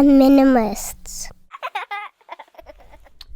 Minimalists.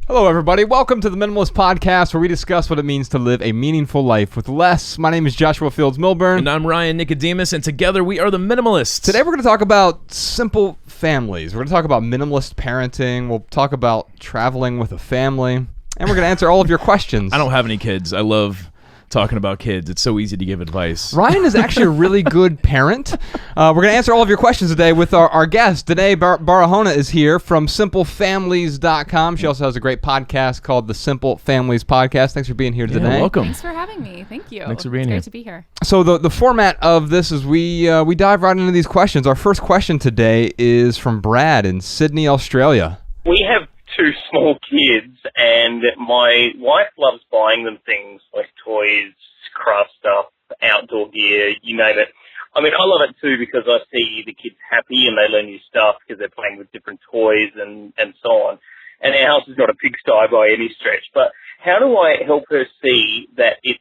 Hello, everybody. Welcome to the Minimalist Podcast, where we discuss what it means to live a meaningful life with less. My name is Joshua Fields Milburn. And I'm Ryan Nicodemus, and together we are the Minimalists. Today we're going to talk about simple families. We're going to talk about minimalist parenting. We'll talk about traveling with a family. And we're going to answer all of your questions. I don't have any kids. I love talking about kids. It's so easy to give advice. Ryan is actually a really good parent. We're going to answer all of your questions today with our guest. Denaye Barahona is here from simplefamilies.com. She also has a great podcast called the Simple Families Podcast. Thanks for being here today. Welcome. Thanks for having me. Thank you. Thanks for being here. It's great to be here. So the format of this is we dive right into these questions. Our first question today is from Brad in Sydney, Australia. We have two small kids, and my wife loves buying them things like toys, craft stuff, outdoor gear, you name it. I mean, I love it too because I see the kids happy and they learn new stuff because they're playing with different toys and so on. And our house is not a pigsty by any stretch, but how do I help her see that it's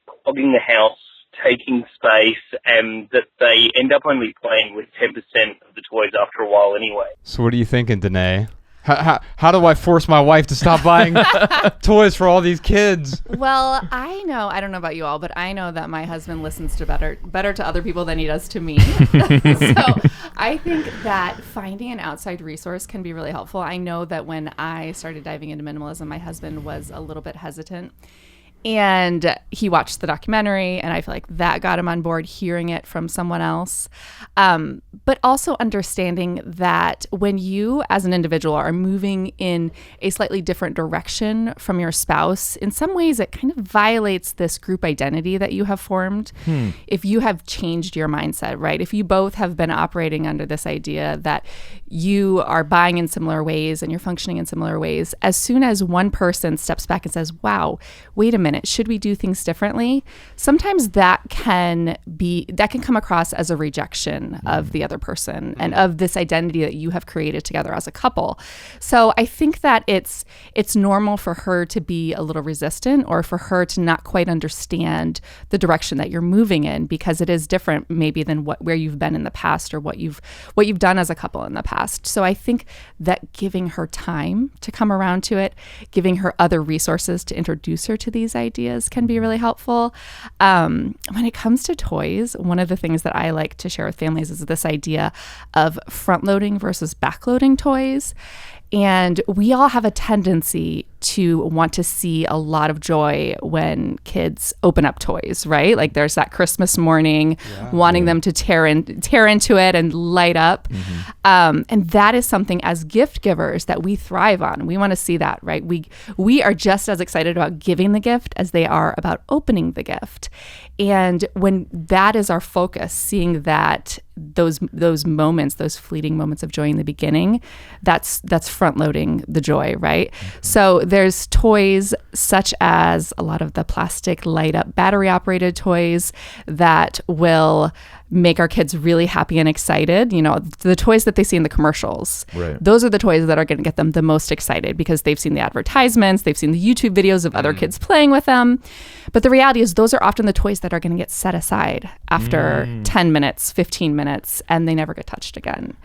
clogging the house, taking space, and that they end up only playing with 10% of the toys after a while anyway? So what are you thinking, Denaye? How do I force my wife to stop buying toys for all these kids? Well, I don't know about you all, but I know that my husband listens to better to other people than he does to me. So I think that finding an outside resource can be really helpful. I know that when I started diving into minimalism, my husband was a little bit hesitant. And he watched the documentary, and I feel like that got him on board, hearing it from someone else. But also understanding that when you, as an individual, are moving in a slightly different direction from your spouse, in some ways it kind of violates this group identity that you have formed. If you have changed your mindset, right? If you both have been operating under this idea that you are buying in similar ways and you're functioning in similar ways, as soon as one person steps back and says, wow, wait a minute, should we do things differently? Sometimes that can come across as a rejection of the other person and of this identity that you have created together as a couple. So I think that it's normal for her to be a little resistant, or for her to not quite understand the direction that you're moving in, because it is different maybe than where you've been in the past, or what you've done as a couple in the past. So I think that giving her time to come around to it, giving her other resources to introduce her to these ideas can be really helpful. When it comes to toys, one of the things that I like to share with families is this idea of front-loading versus back-loading toys. And we all have a tendency to want to see a lot of joy when kids open up toys, right? Like there's that Christmas morning, wanting them to tear into it and light up. And that is something as gift givers that we thrive on. We want to see that, right? We are just as excited about giving the gift as they are about opening the gift. And when that is our focus, seeing that those moments, those fleeting moments of joy in the beginning, that's front loading the joy, right? So there's toys such as a lot of the plastic light up battery operated toys that will make our kids really happy and excited. You know, the toys that they see in the commercials. Right. Those are the toys that are going to get them the most excited because they've seen the advertisements, they've seen the YouTube videos of other kids playing with them. But the reality is those are often the toys that are going to get set aside after 10 minutes, 15 minutes, and they never get touched again.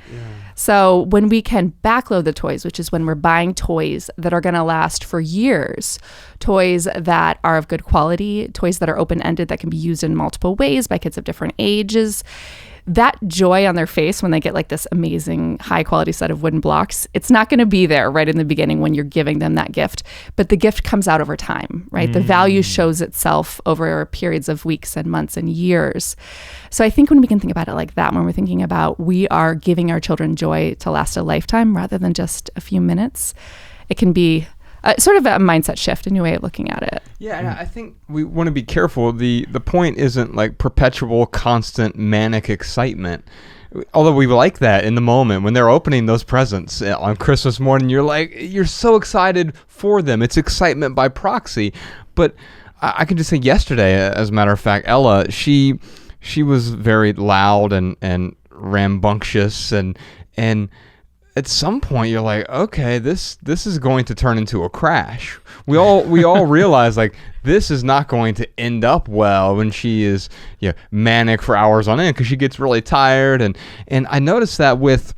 So when we can backload the toys, which is when we're buying toys that are going to last for years, toys that are of good quality, toys that are open-ended that can be used in multiple ways by kids of different ages, that joy on their face when they get like this amazing high quality set of wooden blocks, it's not going to be there right in the beginning when you're giving them that gift, but the gift comes out over time, right? The value shows itself over periods of weeks and months and years. So I think when we can think about it like that, when we're thinking about we are giving our children joy to last a lifetime rather than just a few minutes, it can be sort of a mindset shift, a new way of looking at it. Yeah, and I think we want to be careful. The point isn't like perpetual, constant, manic excitement. Although we like that in the moment when they're opening those presents on Christmas morning, you're so excited for them. It's excitement by proxy. But I can just say yesterday, as a matter of fact, Ella, she was very loud and rambunctious and at some point you're like, okay, this is going to turn into a crash. We all realize like this is not going to end up well when she is manic for hours on end because she gets really tired and I noticed that with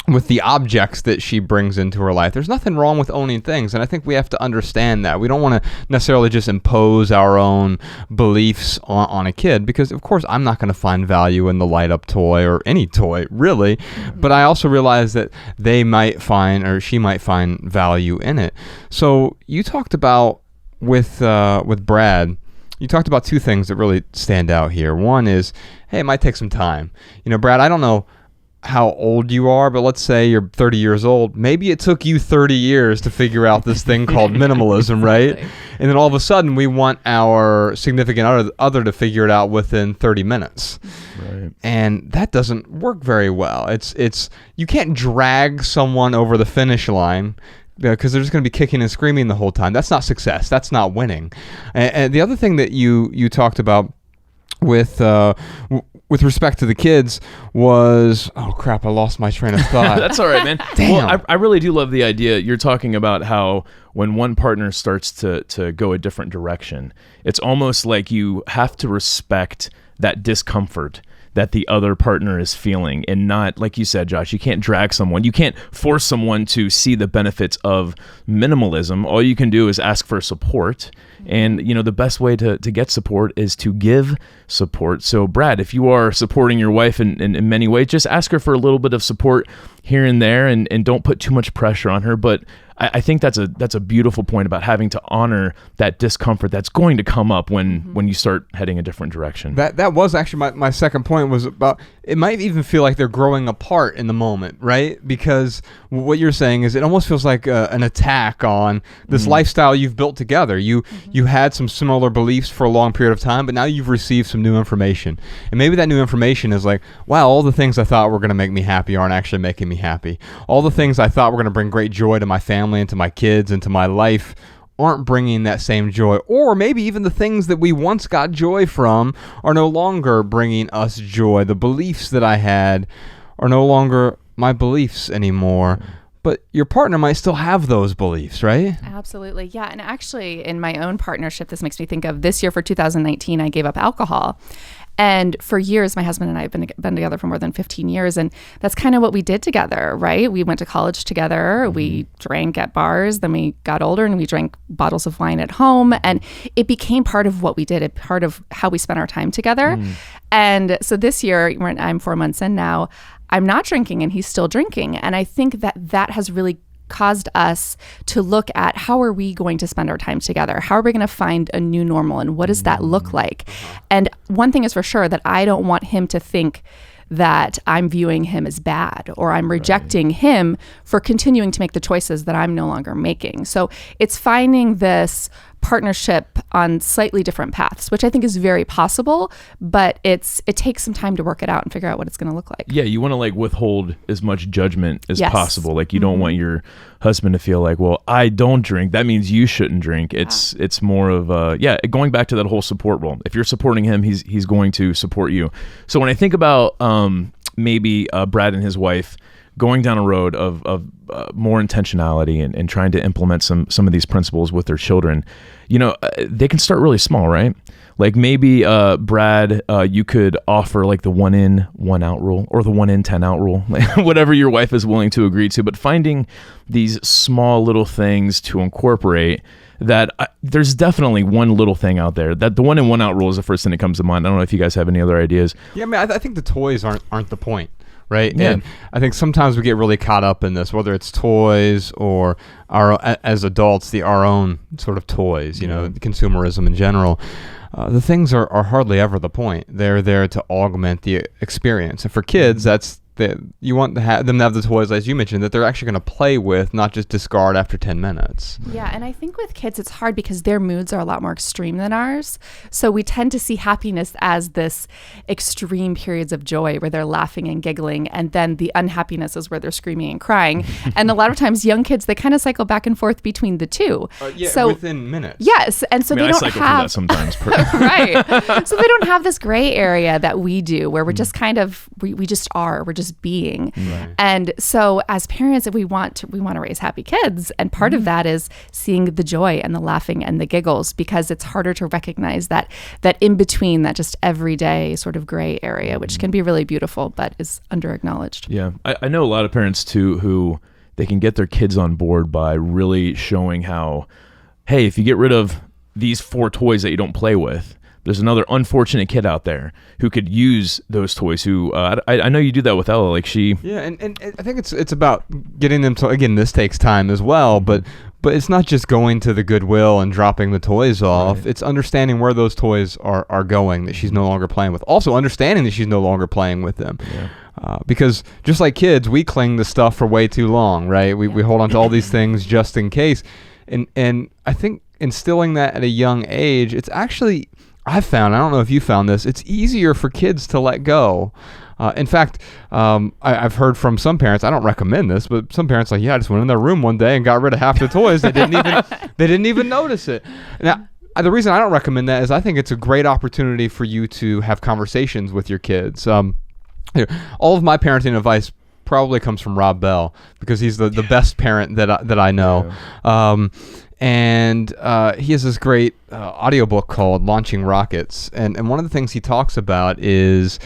with the objects that she brings into her life. There's nothing wrong with owning things, and I think we have to understand that. We don't want to necessarily just impose our own beliefs on a kid, because of course I'm not going to find value in the light up toy or any toy really, but I also realize that they might find, or she might find, value in it. So you talked about with Brad, you talked about two things that really stand out here. One is, hey, it might take some time. Brad, I don't know how old you are, but let's say you're 30 years old. Maybe it took you 30 years to figure out this thing called minimalism, right? And then all of a sudden we want our significant other to figure it out within 30 minutes. Right. And that doesn't work very well. It's you can't drag someone over the finish line because they're just going to be kicking and screaming the whole time. That's not success. That's not winning. And the other thing that you talked about with respect to the kids was, oh crap, I lost my train of thought. That's all right, man. Damn. Well, I really do love the idea. You're talking about how when one partner starts to go a different direction, it's almost like you have to respect that discomfort that the other partner is feeling, and not, like you said, Josh, you can't drag someone. You can't force someone to see the benefits of minimalism. All you can do is ask for support. And, the best way to get support is to give support. So, Brad, if you are supporting your wife in many ways, just ask her for a little bit of support here and there, and don't put too much pressure on her. But I think that's a beautiful point about having to honor that discomfort that's going to come up when you start heading a different direction. That was actually my second point, was about, it might even feel like they're growing apart in the moment, right? Because what you're saying is it almost feels like an attack on this lifestyle you've built together. You had some similar beliefs for a long period of time, but now you've received some new information. And maybe that new information is like, wow, all the things I thought were going to make me happy aren't actually making me happy. All the things I thought were going to bring great joy to my family and to my kids and to my life aren't bringing that same joy. Or maybe even the things that we once got joy from are no longer bringing us joy. The beliefs that I had are no longer my beliefs anymore. But your partner might still have those beliefs, right? Absolutely. Yeah. And actually, in my own partnership, this makes me think of this year for 2019, I gave up alcohol. And for years, my husband and I have been together for more than 15 years. And that's kind of what we did together, right? We went to college together. We drank at bars. Then we got older and we drank bottles of wine at home. And it became part of what we did, part of how we spent our time together. And so this year, I'm 4 months in now, I'm not drinking and he's still drinking. And I think that has really caused us to look at how are we going to spend our time together? How are we going to find a new normal, and what does that look like? And one thing is for sure, that I don't want him to think that I'm viewing him as bad, or I'm rejecting him for continuing to make the choices that I'm no longer making. So it's finding this partnership on slightly different paths, which I think is very possible, but it takes some time to work it out and figure out what it's going to look like. Yeah, you want to withhold as much judgment as possible. Like, you don't want your husband to feel like, well, I don't drink, that means you shouldn't drink. It's more of going back to that whole support role. If you're supporting him, he's going to support you. So when I think about maybe Brad and his wife going down a road of more intentionality and trying to implement some of these principles with their children, they can start really small, right? Like maybe Brad, you could offer like the 1 in, 1 out rule, or the 1 in, 10 out rule, whatever your wife is willing to agree to, but finding these small little things to incorporate. That there's definitely one little thing out there that the 1 in, 1 out rule is the first thing that comes to mind. I don't know if you guys have any other ideas. Yeah, I mean, I think the toys aren't the point. Right. Yeah. And I think sometimes we get really caught up in this, whether it's toys or as adults, our own sort of toys, consumerism in general. The things are hardly ever the point. They're there to augment the experience. And for kids, you want them to have the toys, as you mentioned, that they're actually going to play with, not just discard after 10 minutes. Yeah, and I think with kids, it's hard because their moods are a lot more extreme than ours. So we tend to see happiness as this extreme periods of joy where they're laughing and giggling, and then the unhappiness is where they're screaming and crying. And a lot of times, young kids, they kind of cycle back and forth between the two. So within minutes. Yes, and so they don't cycle have through that sometimes. right. So they don't have this gray area that we do, where we're just kind of we just are. We're just toys being. Right. And so as parents, if we want to raise happy kids, and part of that is seeing the joy and the laughing and the giggles, because it's harder to recognize that in between, that just everyday sort of gray area, which can be really beautiful but is under acknowledged. Yeah, I know a lot of parents too who they can get their kids on board by really showing how, hey, if you get rid of these 4 toys that you don't play with, there's another unfortunate kid out there who could use those toys. Who I know you do that with Ella. Like she, and I think it's about getting them to, again, this takes time as well, but it's not just going to the Goodwill and dropping the toys off. Right. It's understanding where those toys are going, that she's no longer playing with. Also understanding that she's no longer playing with them. Yeah. Because just like kids, we cling to stuff for way too long, right? We hold on to all these things just in case. And I think instilling that at a young age, it's actually, I've found, I don't know if you found this, it's easier for kids to let go. In fact, I've heard from some parents, I don't recommend this, but some parents like, I just went in their room one day and got rid of half the toys. They didn't even notice it. Now, the reason I don't recommend that is I think it's a great opportunity for you to have conversations with your kids. All of my parenting advice probably comes from Rob Bell, because he's the best parent that I know. Yeah. And he has this great audiobook called Launching Rockets. And one of the things he talks about is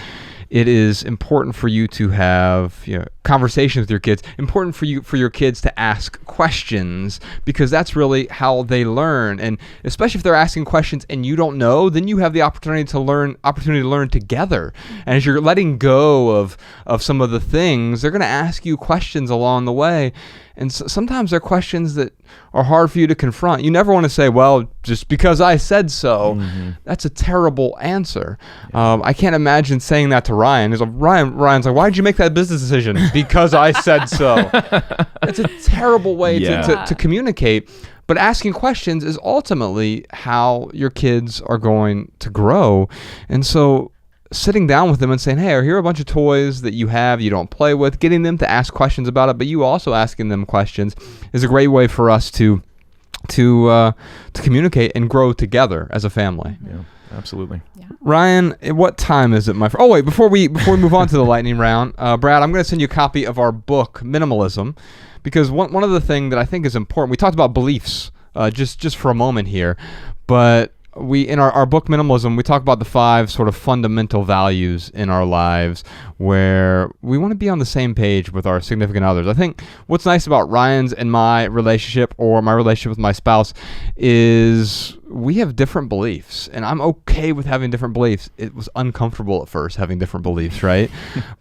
it is important for you to have conversations with your kids, important for your kids to ask questions, because that's really how they learn. And especially if they're asking questions and you don't know, then you have the opportunity to learn together. And as you're letting go of some of the things, they're going to ask you questions along the way. And sometimes they're questions that are hard for you to confront. You never want to say, well, just because I said so. Mm-hmm. That's a terrible answer. Yeah. I can't imagine saying that to Ryan. He's like, Ryan's like, why did you make that business decision? Because I said so. It's a terrible way to communicate. But asking questions is ultimately how your kids are going to grow. And so sitting down with them and saying, hey, here are a bunch of toys that you have you don't play with, getting them to ask questions about it, but you also asking them questions is a great way for us to communicate and grow together as a family. Yeah, absolutely. Yeah. Ryan, what time is it, my friend? Oh, wait, before we move on to the lightning round, Brad, I'm going to send you a copy of our book, Minimalism, because one of the things that I think is important, we talked about beliefs just for a moment here, but in our book Minimalism, we talk about the 5 sort of fundamental values in our lives where we want to be on the same page with our significant others. I think what's nice about Ryan's and my relationship, or my relationship with my spouse, is we have different beliefs, and I'm okay with having different beliefs. It was uncomfortable at first having different beliefs, right?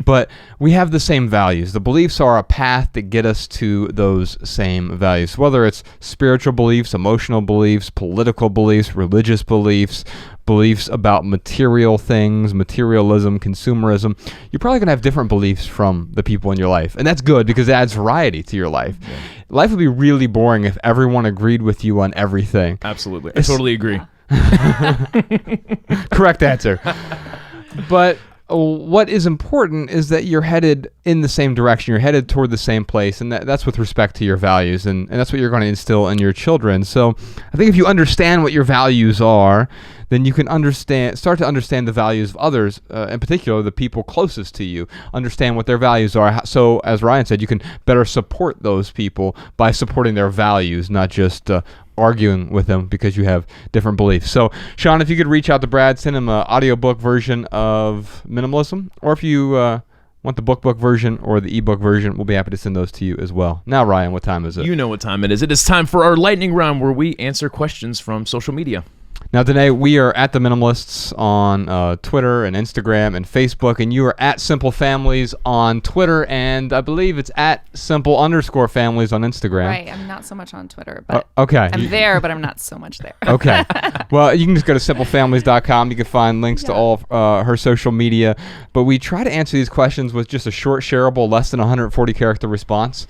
But we have the same values. The beliefs are a path that get us to those same values, whether it's spiritual beliefs, emotional beliefs, political beliefs, religious beliefs about material things, materialism, consumerism. You're probably going to have different beliefs from the people in your life. And that's good because it adds variety to your life. Yeah. Life would be really boring if everyone agreed with you on everything. Absolutely. I totally agree. Correct answer. But what is important is that you're headed in the same direction. You're headed toward the same place, and that's with respect to your values, and that's what you're going to instill in your children. So I think if you understand what your values are, then you can start to understand the values of others, in particular the people closest to you. Understand what their values are. So as Ryan said, you can better support those people by supporting their values, not just arguing with them because you have different beliefs. So Sean, if you could reach out to Brad, send him an audiobook version of Minimalism, or if you want the book version or the ebook version, we'll be happy to send those to you as well. Now, Ryan, what time is it? You know what time it is. It is time for our lightning round where we answer questions from social media. Now, Denaye, we are at the Minimalists on Twitter and Instagram and Facebook, and you are at Simple Families on Twitter, and I believe it's at Simple_Families on Instagram. Right, I'm not so much on Twitter, but okay. I'm there, but I'm not so much there. Okay. Well, you can just go to simplefamilies.com. You can find links to all of her social media, but we try to answer these questions with just a short, shareable, less than 140-character response,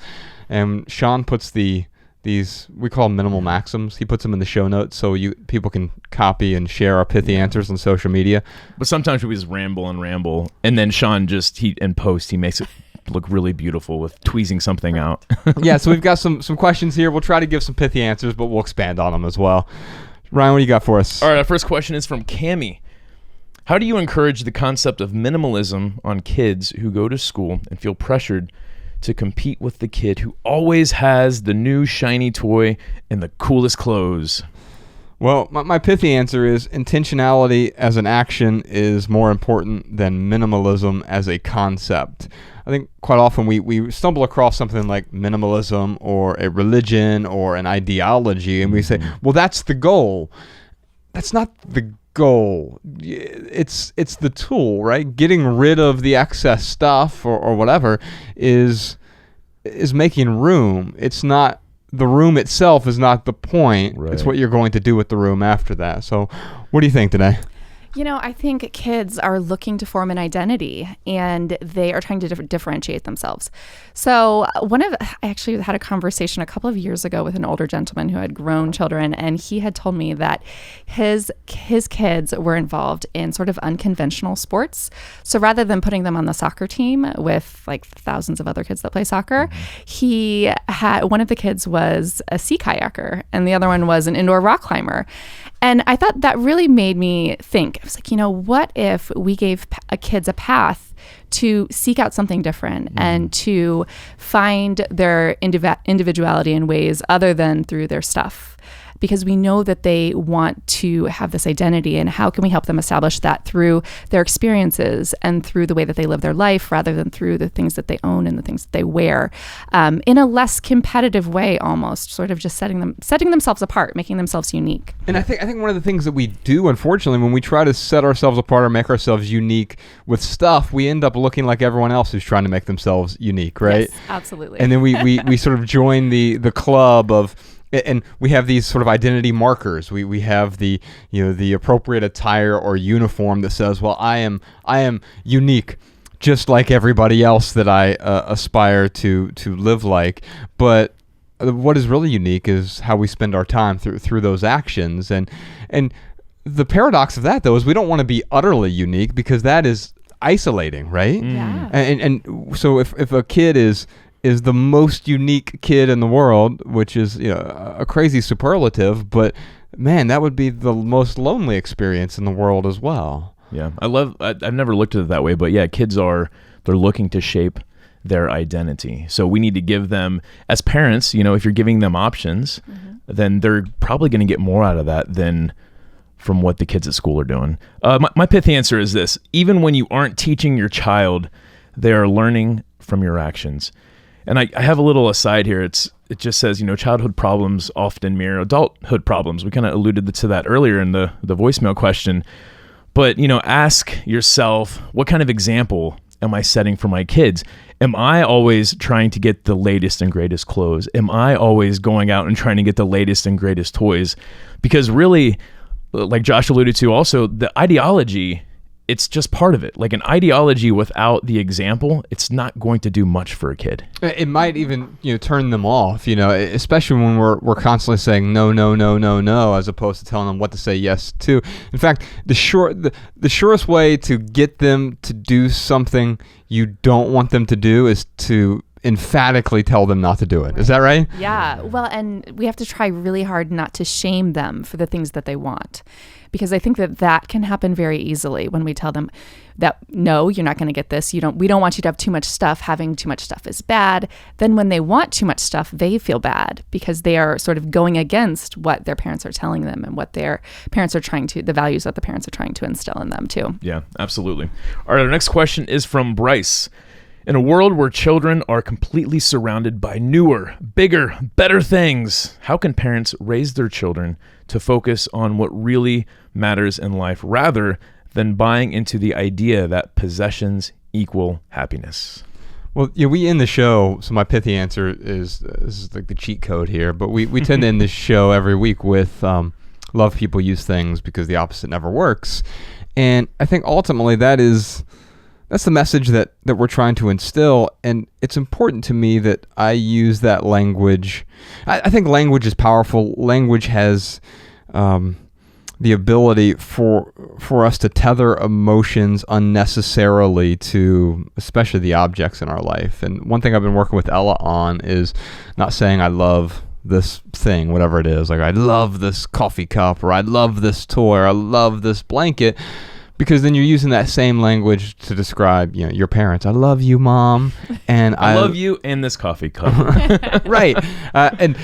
and Sean puts these, we call them minimal maxims. He puts them in the show notes so people can copy and share our pithy answers on social media. But sometimes we just ramble, and then Sean in post, he makes it look really beautiful with tweezing something out. Yeah, so we've got some questions here. We'll try to give some pithy answers, but we'll expand on them as well. Ryan, what do you got for us? All right, our first question is from Cammie. How do you encourage the concept of minimalism on kids who go to school and feel pressured to compete with the kid who always has the new shiny toy and the coolest clothes? Well, my pithy answer is intentionality as an action is more important than minimalism as a concept. I think quite often we stumble across something like minimalism or a religion or an ideology, and we say, well, that's the goal. That's not the goal. It's the tool, right? Getting rid of the excess stuff or whatever is making room. It's not, the room itself is not the point. Right. It's what you're going to do with the room after that. So what do you think today? I think kids are looking to form an identity, and they are trying to differentiate themselves. So I actually had a conversation a couple of years ago with an older gentleman who had grown children, and he had told me that his kids were involved in sort of unconventional sports. So rather than putting them on the soccer team with like thousands of other kids that play soccer, he had, one of the kids was a sea kayaker, and the other one was an indoor rock climber. And I thought that really made me think. I was like, what if we gave kids a path to seek out something different and to find their individuality in ways other than through their stuff? Because we know that they want to have this identity, and how can we help them establish that through their experiences and through the way that they live their life rather than through the things that they own and the things that they wear, in a less competitive way, almost sort of just setting themselves apart, making themselves unique. And I think one of the things that we do, unfortunately, when we try to set ourselves apart or make ourselves unique with stuff, we end up looking like everyone else who's trying to make themselves unique, right? Yes, absolutely. And then we sort of join the club of, and we have these sort of identity markers. We have the appropriate attire or uniform that says, well, I am unique, just like everybody else that I aspire to live like. But what is really unique is how we spend our time through those actions. And the paradox of that, though, is we don't want to be utterly unique, because that is isolating, right? Yeah. And so if a kid is the most unique kid in the world, which is a crazy superlative, but man, that would be the most lonely experience in the world as well. Yeah, I've never looked at it that way, but yeah, they're looking to shape their identity. So we need to give them, as parents, if you're giving them options, then they're probably going to get more out of that than from what the kids at school are doing. My pithy answer is this: even when you aren't teaching your child, they are learning from your actions. And I have a little aside here. It just says, childhood problems often mirror adulthood problems. We kind of alluded to that earlier in the voicemail question. But, ask yourself, what kind of example am I setting for my kids? Am I always trying to get the latest and greatest clothes? Am I always going out and trying to get the latest and greatest toys? Because really, like Josh alluded to also, the ideology, it's just part of it. Like an ideology without the example, it's not going to do much for a kid. It might even turn them off, especially when we're constantly saying no, no, no, no, no, as opposed to telling them what to say yes to. In fact, the surest way to get them to do something you don't want them to do is to emphatically tell them not to do it. Right. Is that right? Yeah. Well, and we have to try really hard not to shame them for the things that they want, because I think that can happen very easily when we tell them that, no, you're not going to get this. We don't want you to have too much stuff. Having too much stuff is bad. Then when they want too much stuff, they feel bad because they are sort of going against what their parents are telling them and what their parents are the values that the parents are trying to instill in them too. Yeah, absolutely. All right. Our next question is from Bryce. In a world where children are completely surrounded by newer, bigger, better things, how can parents raise their children to focus on what really matters in life rather than buying into the idea that possessions equal happiness? Well, we end the show, so my pithy answer is this is like the cheat code here, but we tend to end this show every week with love people, use things, because the opposite never works. And I think ultimately that's the message that we're trying to instill, and it's important to me that I use that language. I think language is powerful. Language has the ability for us to tether emotions unnecessarily to especially the objects in our life. And one thing I've been working with Ella on is not saying I love this thing, whatever it is. Like, I love this coffee cup, or I love this toy, or I love this blanket. because then you're using that same language to describe, your parents. I love you, Mom, and I love you and this coffee cup. Right. And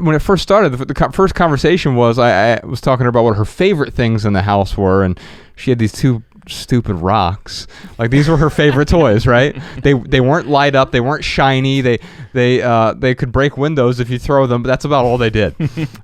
when it first started, the first conversation was I was talking to her about what her favorite things in the house were, and she had these two stupid rocks. Like, these were her favorite toys, right? They weren't light up, they weren't shiny, they could break windows if you throw them, but that's about all they did.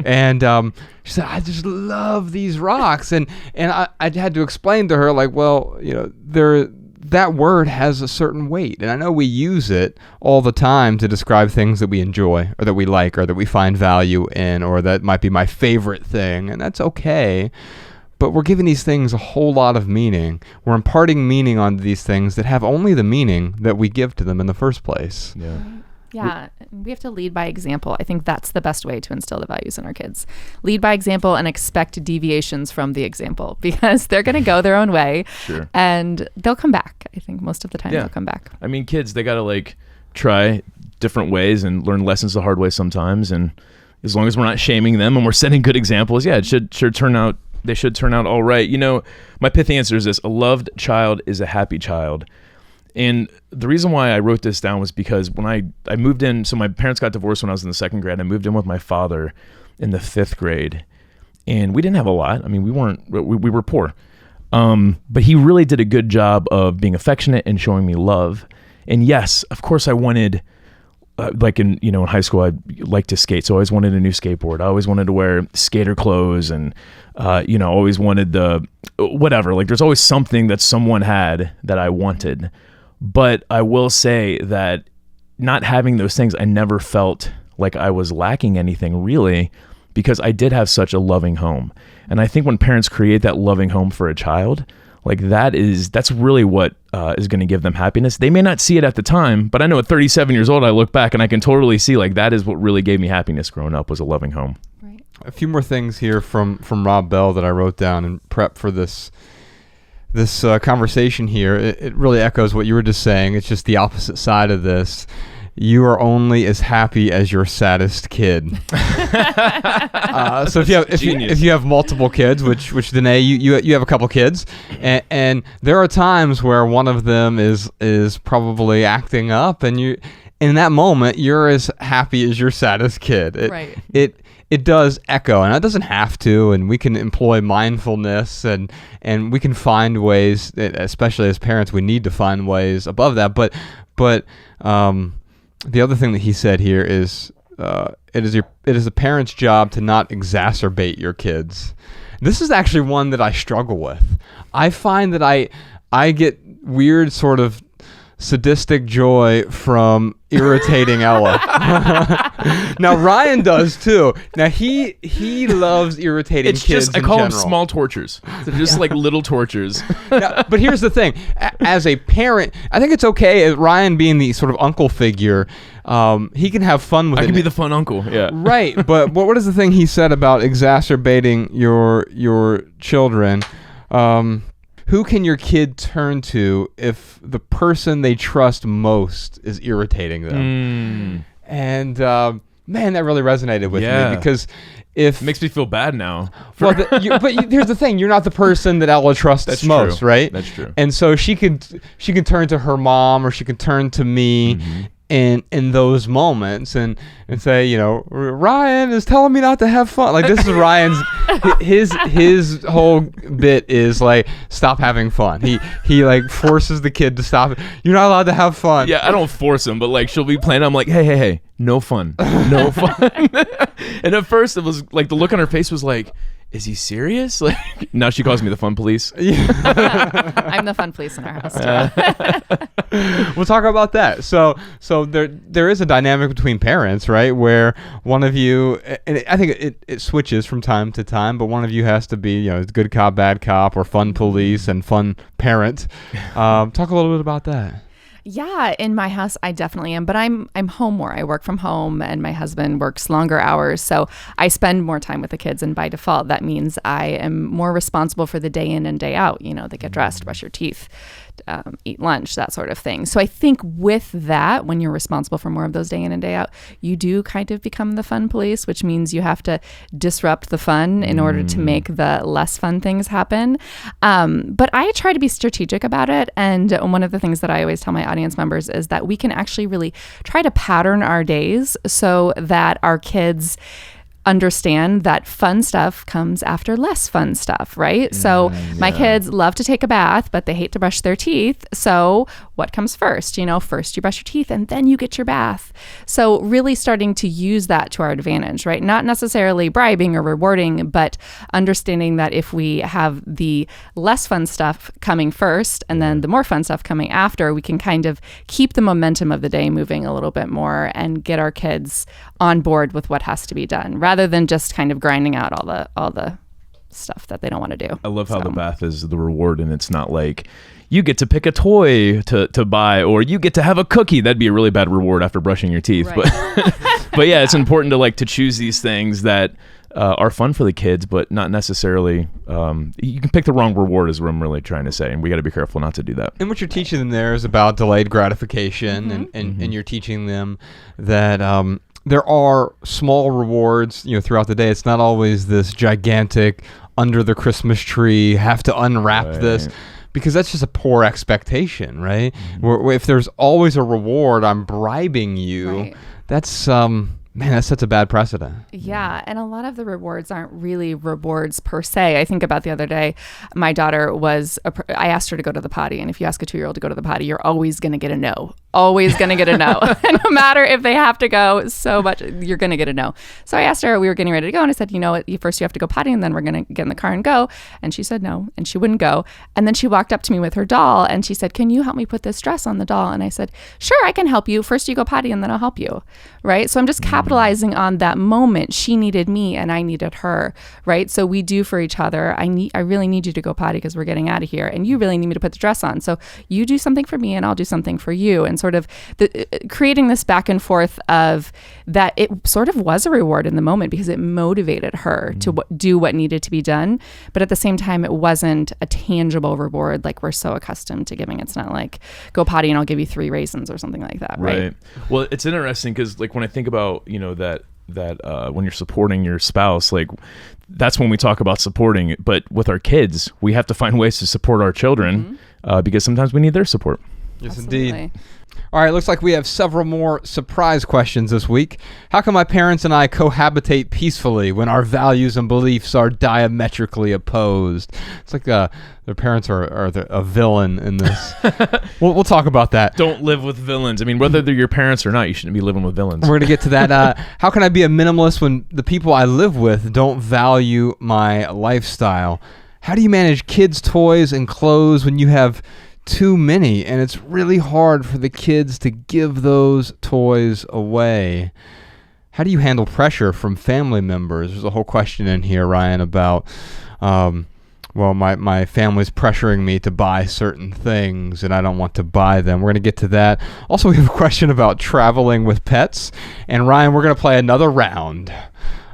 And she said, I just love these rocks, and I had to explain to her, like, well, that word has a certain weight, and I know we use it all the time to describe things that we enjoy or that we like or that we find value in, or that might be my favorite thing, and that's okay. But we're giving these things a whole lot of meaning. We're imparting meaning on these things that have only the meaning that we give to them in the first place. Yeah. Yeah, we have to lead by example. I think that's the best way to instill the values in our kids. Lead by example and expect deviations from the example, because they're going to go their own way. Sure. And they'll come back. I think most of the time they'll come back. I mean, kids, they got to try different ways and learn lessons the hard way sometimes. And as long as we're not shaming them and we're setting good examples, it should turn out. They should turn out all right. My pithy answer is this: a loved child is a happy child. And the reason why I wrote this down was because when I moved in, so my parents got divorced when I was in the 2nd grade. I moved in with my father in the 5th grade, and we didn't have a lot. I mean, we were poor. But he really did a good job of being affectionate and showing me love. And yes, of course I wanted, in high school, I liked to skate. So I always wanted a new skateboard. I always wanted to wear skater clothes, and, always wanted the whatever. There's always something that someone had that I wanted. But I will say that not having those things, I never felt like I was lacking anything really, because I did have such a loving home. And I think when parents create that loving home for a child, that's really what is going to give them happiness. They may not see it at the time, but I know at 37 years old, I look back and I can totally see that is what really gave me happiness growing up, was a loving home. Right. A few more things here from Rob Bell that I wrote down in prep for this conversation here. It really echoes what you were just saying. It's just the opposite side of this. You are only as happy as your saddest kid. So if you have multiple kids, which Denaye, you have a couple kids, and there are times where one of them is probably acting up, and you, in that moment, you're as happy as your saddest kid. Right. It does echo, and it doesn't have to, and we can employ mindfulness, and we can find ways, especially as parents, we need to find ways above that. But the other thing that he said here is it is a parent's job to not exacerbate your kids. This is actually one that I struggle with. I find that I get weird sort of sadistic joy from irritating Ella. Now Ryan does too. Now he loves irritating kids. I call them small tortures. They're just little tortures. Now, but here's the thing: as a parent, I think it's okay. Ryan being the sort of uncle figure, he can have fun with it. I can be the fun uncle. Yeah. Right. But what is the thing he said about exacerbating your children? Who can your kid turn to if the person they trust most is irritating them? And man, that really resonated with me, because it makes me feel bad now. Well, here's the thing: you're not the person that Ella trusts most, right? That's true. And so she can turn to her mom, or she can turn to me. Mm-hmm. In those moments and say, Ryan is telling me not to have fun. This is Ryan's his whole bit is stop having fun. He forces the kid to stop. You're not allowed to have fun. Yeah, I don't force him, but she'll be playing. I'm like, hey, no fun, no fun. And at first it was the look on her face was like, is he serious? Now she calls me the fun police. I'm the fun police in our house too. We'll talk about that. So there is a dynamic between parents, right? Where one of you, and I think it switches from time to time, but one of you has to be, good cop, bad cop, or fun police and fun parent. Talk a little bit about that. Yeah, in my house, I definitely am. But I'm home more. I work from home, and my husband works longer hours. So I spend more time with the kids. And by default, that means I am more responsible for the day in and day out. They get dressed, brush your teeth, eat lunch, that sort of thing. So I think with that, when you're responsible for more of those day in and day out, you do kind of become the fun police, which means you have to disrupt the fun in order to make the less fun things happen. But I try to be strategic about it. And one of the things that I always tell my audience members is that we can actually really try to pattern our days so that our kids understand that fun stuff comes after less fun stuff, right? So my kids love to take a bath, but they hate to brush their teeth. So what comes first? First you brush your teeth and then you get your bath. So really starting to use that to our advantage, right? Not necessarily bribing or rewarding, but understanding that if we have the less fun stuff coming first and then the more fun stuff coming after, we can kind of keep the momentum of the day moving a little bit more and get our kids on board with what has to be done, rather than just kind of grinding out all the stuff that they don't want to do. I love how the bath is the reward, and it's not like you get to pick a toy to buy, or you get to have a cookie. That'd be a really bad reward after brushing your teeth. Right. But yeah, it's important to choose these things that are fun for the kids, but not necessarily. You can pick the wrong reward, is what I'm really trying to say, and we got to be careful not to do that. And what you're teaching them there is about delayed gratification, and you're teaching them that there are small rewards, throughout the day. It's not always this gigantic under the Christmas tree, have to unwrap this, because that's just a poor expectation, right? Where if there's always a reward, I'm bribing you. Right. That's man, that sets a bad precedent. Yeah, and a lot of the rewards aren't really rewards per se. I think about the other day, my daughter I asked her to go to the potty, and if you ask a 2-year-old to go to the potty, you're always going to get a no. Always going to get a no. And no matter if they have to go so much, you're going to get a no. So I asked her, we were getting ready to go, and I said, first you have to go potty, and then we're going to get in the car and go. And she said no, and she wouldn't go. And then she walked up to me with her doll, and she said, can you help me put this dress on the doll? And I said, sure, I can help you. First you go potty, and then I'll help you. Right? So I'm just capitalizing on that moment. She needed me, and I needed her. Right? So we do for each other. I really need you to go potty because we're getting out of here, and you really need me to put the dress on. So you do something for me, and I'll do something for you. And sort of creating this back and forth of that, it sort of was a reward in the moment because it motivated her to do what needed to be done. But at the same time, it wasn't a tangible reward like we're so accustomed to giving. It's not like go potty and I'll give you 3 raisins or something like that. Right. Well, it's interesting because when I think about, that when you're supporting your spouse, that's when we talk about supporting. But with our kids, we have to find ways to support our children because sometimes we need their support. Yes, Absolutely. Indeed. All right, looks like we have several more surprise questions this week. How can my parents and I cohabitate peacefully when our values and beliefs are diametrically opposed? It's like their parents are a villain in this. We'll talk about that. Don't live with villains. I mean, whether they're your parents or not, you shouldn't be living with villains. We're going to get to that. How can I be a minimalist when the people I live with don't value my lifestyle? How do you manage kids' toys and clothes when you have too many, and it's really hard for the kids to give those toys away? How do you handle pressure from family members? There's a whole question in here, Ryan, about my family's pressuring me to buy certain things and I don't want to buy them. We're going to get to that. Also, we have a question about traveling with pets, and Ryan, we're going to play another round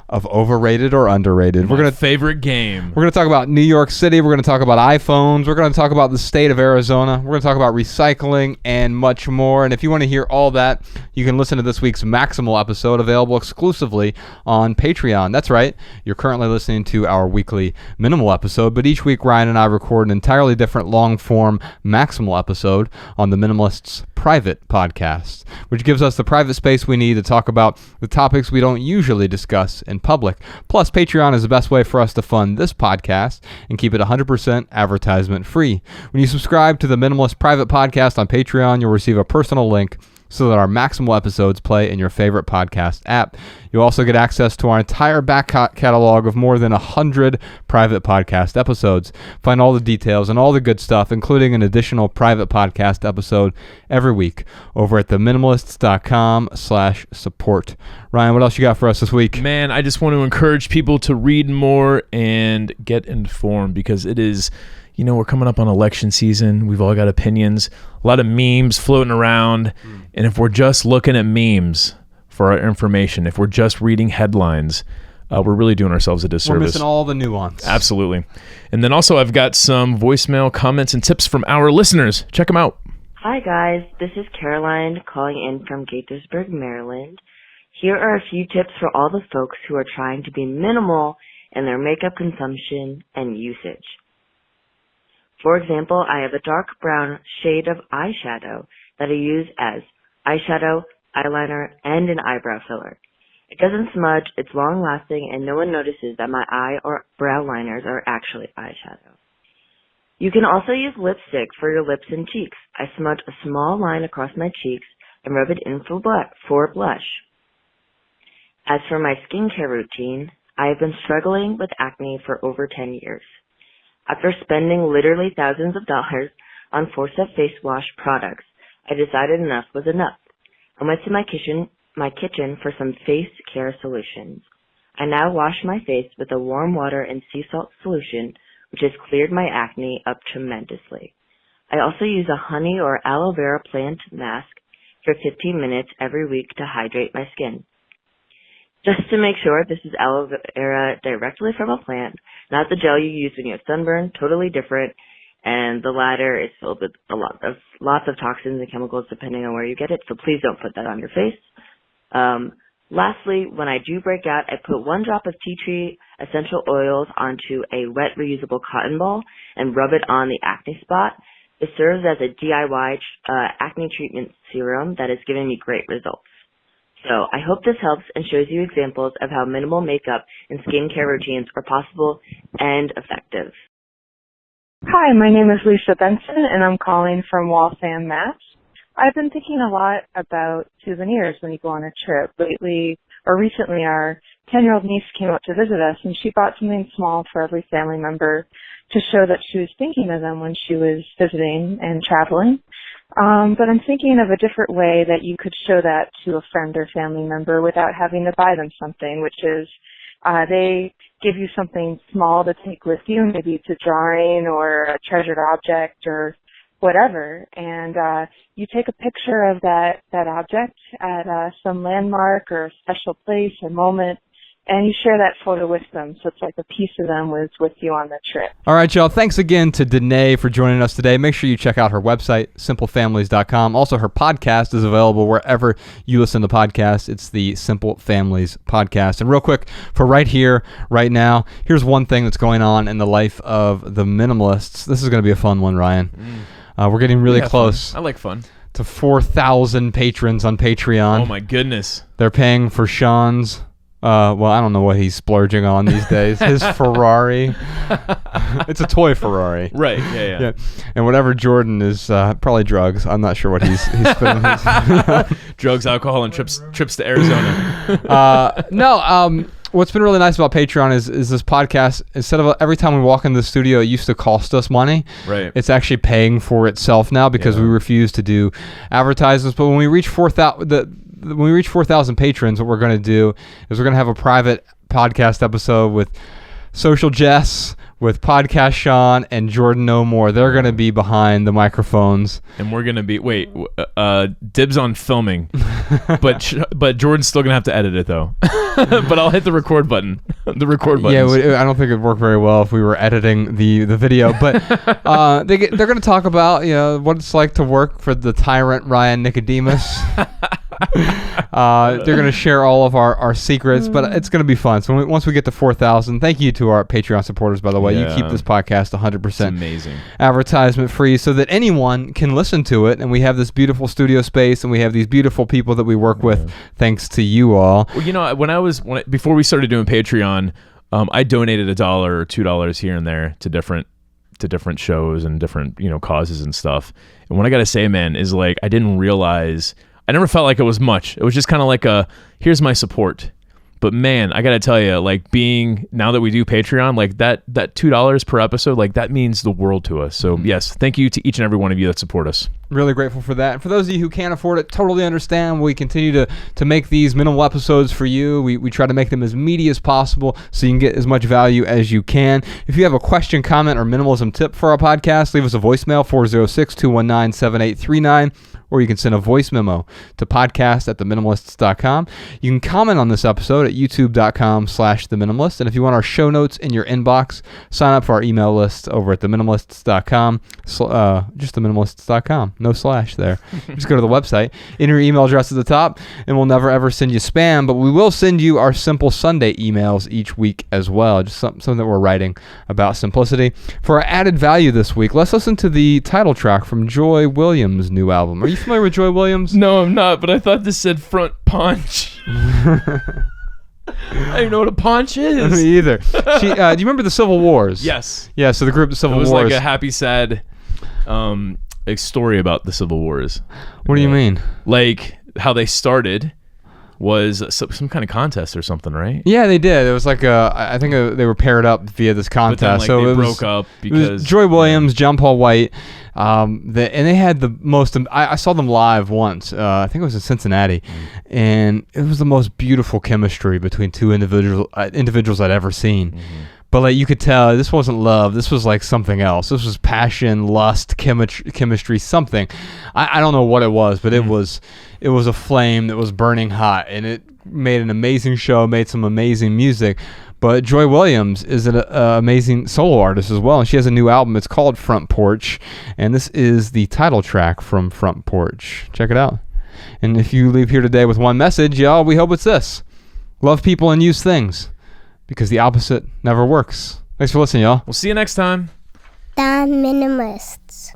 of overrated or underrated. We're gonna favorite game. We're going to talk about New York City. We're going to talk about iPhones. We're going to talk about the state of Arizona. We're going to talk about recycling and much more. And if you want to hear all that, you can listen to this week's Maximal episode, available exclusively on Patreon. That's right. You're currently listening to our weekly Minimal episode, but each week Ryan and I record an entirely different long-form Maximal episode on the Minimalists private podcast, which gives us the private space we need to talk about the topics we don't usually discuss in public. Plus, Patreon is the best way for us to fund this podcast and keep it 100% advertisement free. When you subscribe to the Minimalist private podcast on Patreon, you'll receive a personal link so that our Maximal episodes play in your favorite podcast app. You'll also get access to our entire back catalog of more than 100 private podcast episodes. Find all the details and all the good stuff, including an additional private podcast episode every week over at theminimalists.com/support. Ryan, what else you got for us this week? Man, I just want to encourage people to read more and get informed, because it is, we're coming up on election season. We've all got opinions, a lot of memes floating around. And if we're just looking at memes for our information, if we're just reading headlines, we're really doing ourselves a disservice. We're missing all the nuance. Absolutely. And then also I've got some voicemail comments and tips from our listeners. Check them out. Hi guys, this is Caroline calling in from Gaithersburg, Maryland. Here are a few tips for all the folks who are trying to be minimal in their makeup consumption and usage. For example, I have a dark brown shade of eyeshadow that I use as eyeshadow, eyeliner, and an eyebrow filler. It doesn't smudge, it's long-lasting, and no one notices that my eye or brow liners are actually eyeshadow. You can also use lipstick for your lips and cheeks. I smudge a small line across my cheeks and rub it in for blush. As for my skincare routine, I have been struggling with acne for over 10 years. After spending literally thousands of dollars on four-step face wash products, I decided enough was enough. I went to my kitchen for some face care solutions. I now wash my face with a warm water and sea salt solution, which has cleared my acne up tremendously. I also use a honey or aloe vera plant mask for 15 minutes every week to hydrate my skin. Just to make sure, this is aloe vera directly from a plant, not the gel you use when you have sunburn, totally different, and the latter is filled with lots of toxins and chemicals depending on where you get it, so please don't put that on your face. Lastly, when I do break out, I put 1 drop of tea tree essential oils onto a wet reusable cotton ball and rub it on the acne spot. It serves as a DIY acne treatment serum that has given me great results. So I hope this helps and shows you examples of how minimal makeup and skincare routines are possible and effective. Hi, my name is Lisa Benson, and I'm calling from Waltham, Mass. I've been thinking a lot about souvenirs when you go on a trip. Recently, our 10-year-old niece came out to visit us, and she bought something small for every family member to show that she was thinking of them when she was visiting and traveling. But I'm thinking of a different way that you could show that to a friend or family member without having to buy them something, which is they give you something small to take with you. Maybe it's a drawing or a treasured object or whatever, and you take a picture of that object at some landmark or special place or moment, and you share that photo with them, so it's like a piece of them was with you on the trip. All right, y'all. Thanks again to Denaye for joining us today. Make sure you check out her website, simplefamilies.com. Also, her podcast is available wherever you listen to podcasts. It's the Simple Families Podcast. And real quick, for right here, right now, here's one thing that's going on in the life of the Minimalists. This is going to be a fun one, Ryan. We're getting really close. Fun. I like fun. To 4,000 patrons on Patreon. Oh, my goodness. They're paying for Sean's well, I don't know what he's splurging on these days. His Ferrari. It's a toy Ferrari. Right, yeah. And whatever Jordan is, probably drugs. I'm not sure what he's spending his... Drugs, alcohol, and trips to Arizona. What's been really nice about Patreon is this podcast, instead of every time we walk into the studio, it used to cost us money. Right. It's actually paying for itself now because we refuse to do advertisements. But when we reach 4,000 patrons, what we're going to do is we're going to have a private podcast episode with Social Jess, with Podcast Sean, and Jordan No More. They're going to be behind the microphones. And we're going to be, dibs on filming. but Jordan's still going to have to edit it, though. But I'll hit the record button. The record button. Yeah, I don't think it'd work very well if we were editing the video. But they're going to talk about what it's like to work for the tyrant Ryan Nicodemus. They're going to share all of our secrets, but it's going to be fun. So once we get to 4,000, thank you to our Patreon supporters, by the way. You keep this podcast 100% amazing, advertisement free so that anyone can listen to it. And we have this beautiful studio space, and we have these beautiful people that we work with, thanks to you all. Well, before we started doing Patreon, I donated $1 or $2 here and there to different shows and different causes and stuff. And what I got to say, man, is I didn't realize. I never felt like it was much. It was just kind of like here's my support. But man, I got to tell you, now that we do Patreon, that $2 per episode, that means the world to us. So yes, thank you to each and every one of you that support us. Really grateful for that. And for those of you who can't afford it, totally understand. We continue to make these minimal episodes for you. We try to make them as meaty as possible so you can get as much value as you can. If you have a question, comment, or minimalism tip for our podcast, leave us a voicemail, 406-219-7839. Or you can send a voice memo to podcast@theminimalists.com. You can comment on this episode at youtube.com/theminimalist. And if you want our show notes in your inbox, sign up for our email list over at theminimalists.com. Just theminimalists.com. No slash there. Just go to the website. Enter your email address at the top, and we'll never ever send you spam, but we will send you our Simple Sunday emails each week as well. Just something that we're writing about simplicity. For our added value this week, let's listen to the title track from Joy Williams' new album. Are you familiar with Joy Williams? No, I'm not, but I thought this said front punch. I don't even know what a punch is. Me either. Do you remember the Civil Wars? Yes. Yeah, so the group The Civil Wars. It was Wars. like a happy, sad a story about the Civil Wars. What do you mean? Like how they started was some kind of contest or something, right? Yeah, they did. It was like I think they were paired up via this contest. But then, like, so they it broke up because it was Joy Williams, John Paul White, and they had the most. I saw them live once. I think it was in Cincinnati, and it was the most beautiful chemistry between two individuals I'd ever seen. But like you could tell, this wasn't love. This was like something else. This was passion, lust, chemistry, something. I don't know what it was, but it was a flame that was burning hot, and it made an amazing show, made some amazing music. But Joy Williams is an amazing solo artist as well, and she has a new album. It's called Front Porch, and this is the title track from Front Porch. Check it out. And if you leave here today with one message, y'all, we hope it's this: love people and use things, because the opposite never works. Thanks for listening, y'all. We'll see you next time. The Minimalists.